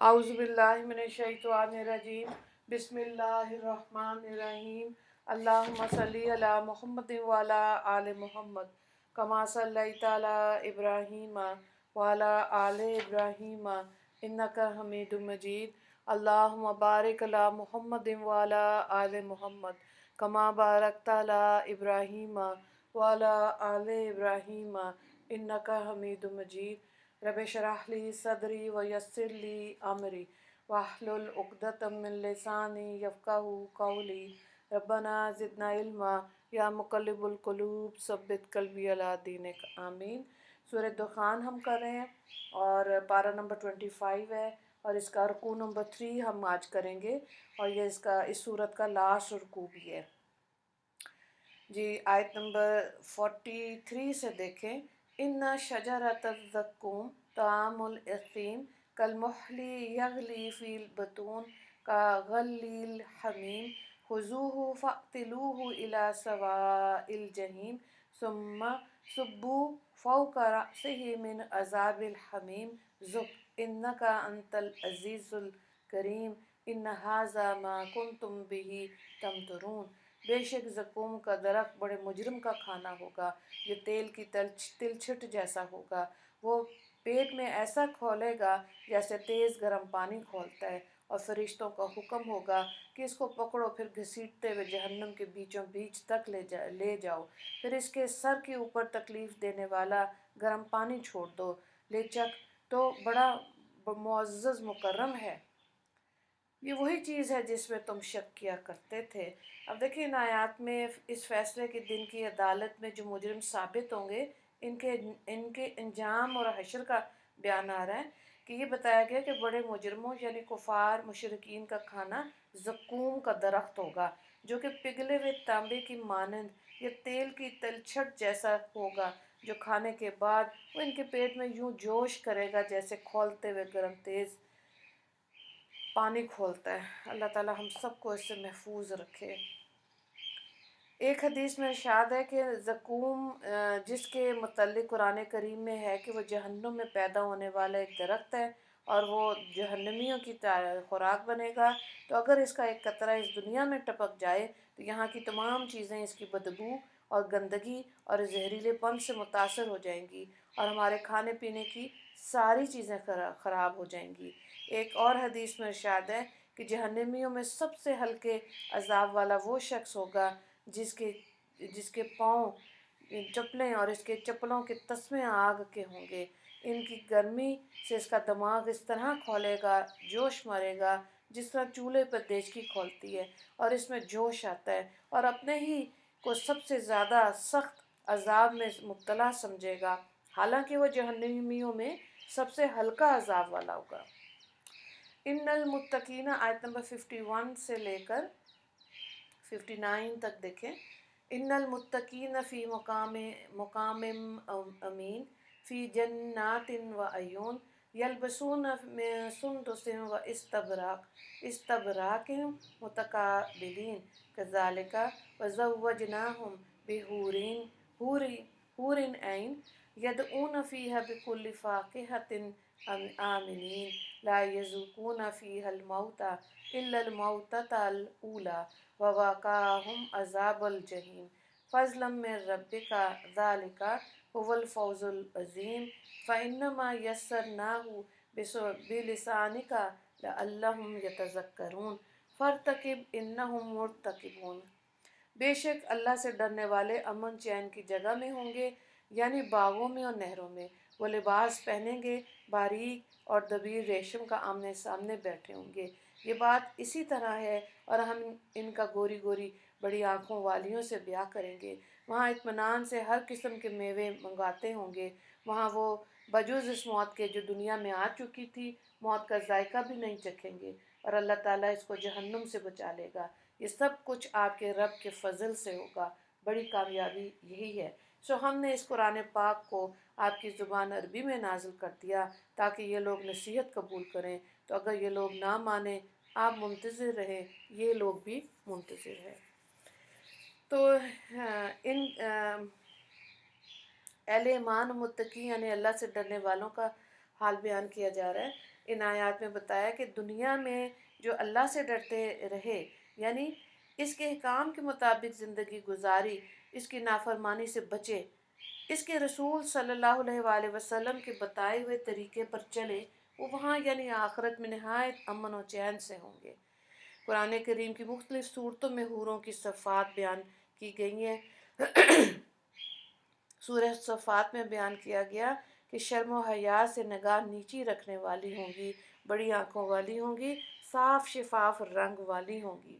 औज़ुबिल्लाहिमिनश्शैतानिर्रजीम बिस्मिल्लाहिर्रहमानिर्रहीम अल्लाहुम्मा सल्ली अला मुहम्मद व अला आलि मुहम्मद कमा सल्लैता अला इब्राहीम व अला आलि इब्राहीम इन्नका हमीदुम मजीद अल्लाहुम्मा बारिक अला मुहम्मद व अला आलि मुहम्मद कमा बारकता अला इब्राहीम व अला आलि इब्राहीम इन्नका हमीदुम मजीद रब्बि शरह ली सदरी व यस्सिर ली अमरी वाहलुल उक़दतम मिन लिसानी यफ़क़हू क़ौली रब्बना ज़िदना इल्मा या मुक़ल्लिबुल क़ुलूब सब्बित क़ल्बी अला दीनिक आमीन। सूरह दुखान हम कर रहे हैं और पारा नंबर 25 है और इसका रुकू नंबर 3 हम आज करेंगे और ये इस सूरत का लास्ट रुकू भी है जी। आयत नंबर 43 से देखें। इन्ना शजरतज़्ज़क़ूम तआमुल असीम कलमुहली यगली फ़ील बतून का गलील हमीम खुज़ूहु फ़अ्तिलूहु इला सवाइल जहीम सुम्मा सुब्बू फ़ौक़ रअसिही मिन अज़ाबिल हमीम ज़ुक़ इन्नका अंतल अज़ीज़ुल करीम इन्न हाज़ा मा कुन्तुम बिही तमतरून। बेशक ज़क़ूम का दरख्त बड़े मुजरिम का खाना होगा, ये तेल की तिलछिट जैसा होगा। वो पेट में ऐसा खौलेगा जैसे तेज़ गर्म पानी खौलता है और फरिश्तों का हुक्म होगा कि इसको पकड़ो, फिर घसीटते हुए जहन्नम के बीचों बीच तक ले जाओ, फिर इसके सर के ऊपर तकलीफ़ देने वाला गर्म पानी छोड़ दो। लेचक तो बड़ा मुअज़्ज़ज़ मुकर्रम है। ये वही चीज़ है जिसमें तुम शक किया करते थे। अब देखिए इन आयात में इस फैसले के दिन की अदालत में जो मुजरिम साबित होंगे इनके इनके अंजाम और हशर का बयान आ रहा है कि ये बताया गया कि बड़े मुजरिमों यानी कुफार मुशरिकीन का खाना ज़क़ूम का दरख्त होगा जो कि पिघले हुए तांबे की मानंद या तेल की तलछट जैसा होगा, जो खाने के बाद वो इनके पेट में यूं जोश करेगा जैसे खौलते हुए गर्म तेज़ पानी खोलता है। अल्लाह ताला हम सबको इससे महफूज रखे। एक हदीस में इरशाद है कि ज़क़ूम जिसके मुतल्लिक़ कुरान करीम में है कि वो जहन्नुम में पैदा होने वाला एक दरख्त है और वो जहन्नमियों की खुराक बनेगा। तो अगर इसका एक कतरा इस दुनिया में टपक जाए तो यहाँ की तमाम चीज़ें इसकी बदबू और गंदगी और जहरीलेपन से मुतासर हो जाएंगी और हमारे खाने पीने की सारी चीज़ें ख़राब हो जाएंगी। एक और हदीस में इरशाद है कि जहन्नमियों में सबसे हल्के अज़ाब वाला वो शख्स होगा जिसके पाँव चप्पलें और इसके चप्पलों के तस्मे आग के होंगे। इनकी गर्मी से इसका दिमाग इस तरह खौलेगा, जोश मारेगा जिस तरह चूल्हे पर देचकी खौलती है और इसमें जोश आता है और अपने ही को सबसे ज़्यादा सख्त अज़ाब में मुब्तला समझेगा, हालांकि वह जहन्नमियों में सबसे हल्का अज़ाब वाला होगा। इन्नल मुत्तकीना आयत नंबर 51 से लेकर 59 तक देखें। इन्नल मुत्तकीन फ़ी मुक़ामिम अमीन फ़ी जन्नातिन व अयून यल्बसून मिन सुंदुसिन व इस्तबराकिन मुतकाबिलीन कज़ालिका व ज़व्वजनाहुम हूरिन ऐन यदऊन फ़ीहा बिकुल्लि फ़ाकिहतिन आमिनीन ला यज़ूक़ून फ़ीहल मौता इल्लल मौततल ऊला व वक़ाहुम अज़ाबल जहीम फ़ज़लन मिन रब्बिका ज़ालिका हुवल फ़ौज़ुल अज़ीम फ़इन्नमा यस्सरनाहु बिलिसानिका लअल्लहुम यतज़क्करून फ़र्तक़िब इन्नहुम मुर्तक़िबून। बेशक अल्लाह से डरने वाले अमन चैन की जगह में होंगे, यानी बागों में और नहरों में। वो लिबास पहनेंगे, बारीक और दबीर रेशम का आमने सामने बैठे होंगे। ये बात इसी तरह है और हम इनका गोरी गोरी बड़ी आँखों वालियों से ब्याह करेंगे। वहाँ इत्मीनान से हर किस्म के मेवे मंगाते होंगे। वहाँ वो बजुज़ इस मौत के जो दुनिया में आ चुकी थी, मौत का जायका भी नहीं चखेंगे और अल्लाह ताला इसको जहन्नुम से बचा लेगा। ये सब कुछ आपके रब के फ़ज़ल से होगा। बड़ी कामयाबी यही है। सो हमने इस कुरान पाक को आपकी ज़ुबान अरबी में नाजिल कर दिया ताकि ये लोग नसीहत कबूल करें। तो अगर ये लोग ना माने, आप मुंतज़िर रहें, ये लोग भी मुंतज़िर हैं। तो इन अहले ईमान मुत्तकी यानी अल्लाह से डरने वालों का हाल बयान किया जा रहा है। ان آیات میں بتایا کہ دنیا میں جو اللہ سے ڈرتے رہے، یعنی اس کے احکام کے مطابق زندگی گزاری، اس کی نافرمانی سے بچے، اس کے رسول صلی اللہ علیہ وآلہ وسلم کے بتائے ہوئے طریقے پر چلے، وہ وہاں یعنی آخرت میں نہایت امن و چین سے ہوں گے۔ قرآن کریم کی مختلف صورتوں میں حوروں کی صفات بیان کی گئی ہیں۔ سورہ صفات میں بیان کیا گیا کہ شرم و حیا سے نگاہ نیچی رکھنے والی ہوں گی، بڑی آنکھوں والی ہوں گی، صاف شفاف رنگ والی ہوں گی۔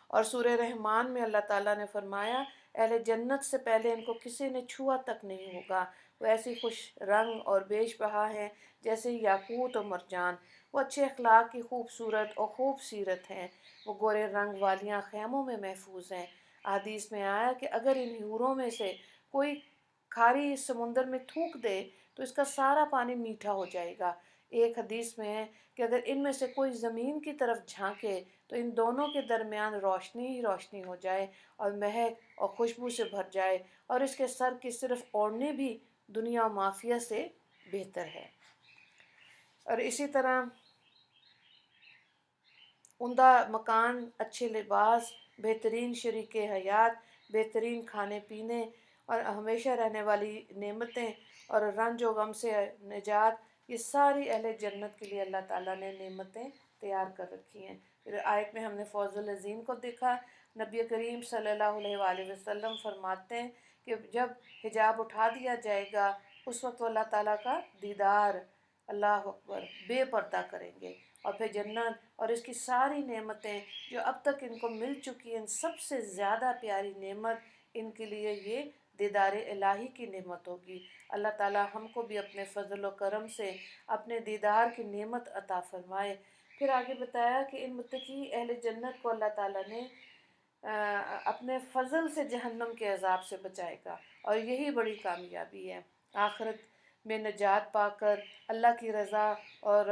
اور سورہ رحمان میں اللہ تعالیٰ نے فرمایا اہل جنت سے پہلے ان کو کسی نے چھوا تک نہیں ہوگا، وہ ایسی خوش رنگ اور بیش بہا ہیں جیسے یاقوت و مرجان، وہ اچھے اخلاق کی خوبصورت اور خوب سیرت ہیں، وہ گورے رنگ والیاں خیموں میں محفوظ ہیں۔ حدیث میں آیا کہ اگر ان حوروں میں سے کوئی کھاری سمندر میں تھوک دے تو اس کا سارا پانی میٹھا ہو جائے گا۔ ایک حدیث میں ہے کہ اگر ان میں سے کوئی زمین کی طرف جھانکے تو ان دونوں کے درمیان روشنی ہی روشنی ہو جائے اور مہک اور خوشبو سے بھر جائے، اور اس کے سر کی صرف اوڑھنی بھی دنیا و مافیہ سے بہتر ہے۔ اور اسی طرح عمدہ مکان، اچھے لباس، بہترین شریک حیات، بہترین کھانے پینے اور ہمیشہ رہنے والی نعمتیں اور رنج و غم سے نجات، یہ ساری اہل جنت کے لیے اللہ تعالیٰ نے نعمتیں تیار کر رکھی ہیں۔ پھر آیت میں ہم نے فوز العظیم کو دیکھا۔ نبی کریم صلی اللہ علیہ وآلہ وسلم فرماتے ہیں کہ جب حجاب اٹھا دیا جائے گا اس وقت وہ اللہ تعالیٰ کا دیدار، اللہ اکبر، بے پردہ کریں گے، اور پھر جنت اور اس کی ساری نعمتیں جو اب تک ان کو مل چکی ہیں، سب سے زیادہ پیاری نعمت ان کے لیے یہ دیدار الہی کی نعمت ہوگی۔ اللہ تعالیٰ ہم کو بھی اپنے فضل و کرم سے اپنے دیدار کی نعمت عطا فرمائے۔ پھر آگے بتایا کہ ان متقی اہل جنت کو اللہ تعالیٰ نے اپنے فضل سے جہنم کے عذاب سے بچائے گا، اور یہی بڑی کامیابی ہے۔ آخرت میں نجات پا کر اللہ کی رضا اور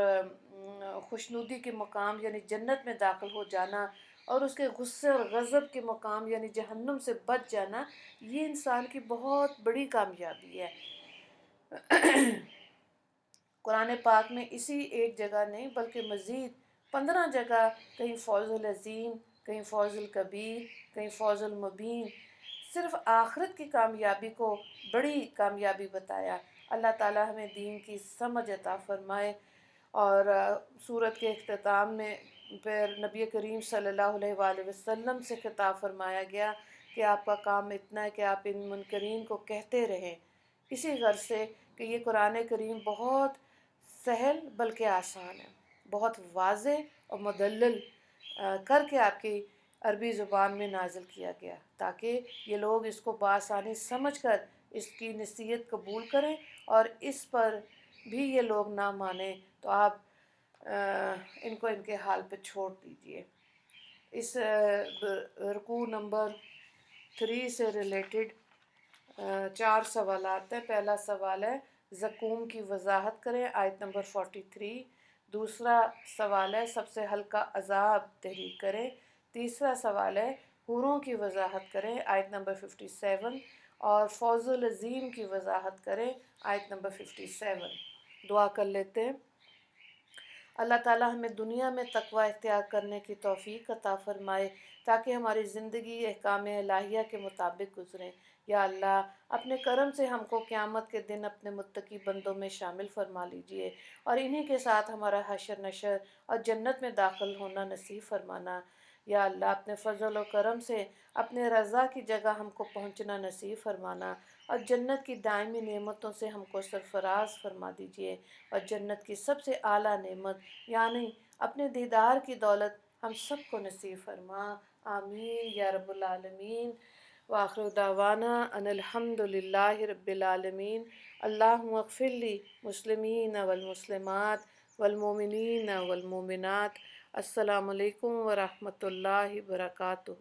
خوشنودی کے مقام یعنی جنت میں داخل ہو جانا، اور اس کے غصے اور غضب کے مقام یعنی جہنم سے بچ جانا، یہ انسان کی بہت بڑی کامیابی ہے۔ قرآن پاک میں اسی ایک جگہ نہیں بلکہ مزید 15 جگہ، کہیں فوز العظیم، کہیں فوز الکبیر، کہیں فوز المبین، صرف آخرت کی کامیابی کو بڑی کامیابی بتایا۔ اللہ تعالیٰ ہمیں دین کی سمجھ عطا فرمائے۔ اور سورت کے اختتام میں پھر نبی کریم صلی اللہ علیہ وآلہ وسلم سے خطاب فرمایا گیا کہ آپ کا کام اتنا ہے کہ آپ ان منکرین کو کہتے رہیں، اسی غرض سے کہ یہ قرآن کریم بہت سہل بلکہ آسان ہے، بہت واضح اور مدلل کر کے آپ کی عربی زبان میں نازل کیا گیا تاکہ یہ لوگ اس کو بآسانی سمجھ کر اس کی نصیحت قبول کریں، اور اس پر بھی یہ لوگ نہ مانیں تو آپ ان کو ان کے حال پہ چھوڑ دیجئے۔ اس رکوع نمبر 3 سے ریلیٹڈ 4 سوالات ہیں۔ پہلا سوال ہے زقوم کی وضاحت کریں، آیت نمبر 43۔ دوسرا سوال ہے سب سے ہلکا عذاب تحریر کریں۔ تیسرا سوال ہے حوروں کی وضاحت کریں، آیت نمبر 57، اور فوز العظیم کی وضاحت کریں، آیت نمبر 57۔ دعا کر لیتے ہیں۔ اللہ تعالیٰ ہمیں دنیا میں تقوی اختیار کرنے کی توفیق عطا فرمائے تاکہ ہماری زندگی احکام الہیہ کے مطابق گزرے۔ یا اللہ اپنے کرم سے ہم کو قیامت کے دن اپنے متقی بندوں میں شامل فرما لیجئے، اور انہی کے ساتھ ہمارا حشر نشر اور جنت میں داخل ہونا نصیب فرمانا۔ یا اللہ اپنے فضل و کرم سے اپنے رضا کی جگہ ہم کو پہنچنا نصیب فرمانا، اور جنت کی دائمی نعمتوں سے ہم کو سرفراز فرما دیجئے، اور جنت کی سب سے اعلیٰ نعمت یعنی اپنے دیدار کی دولت ہم سب کو نصیب فرما۔ آمین یا رب العالمین۔ وآخر دعوانا ان الحمد للہ رب العالمین۔ اللہم اغفر لی مسلمین والمسلمات والمؤمنین والمؤمنات۔ السلام علیکم ورحمۃ اللہ وبرکاتہ۔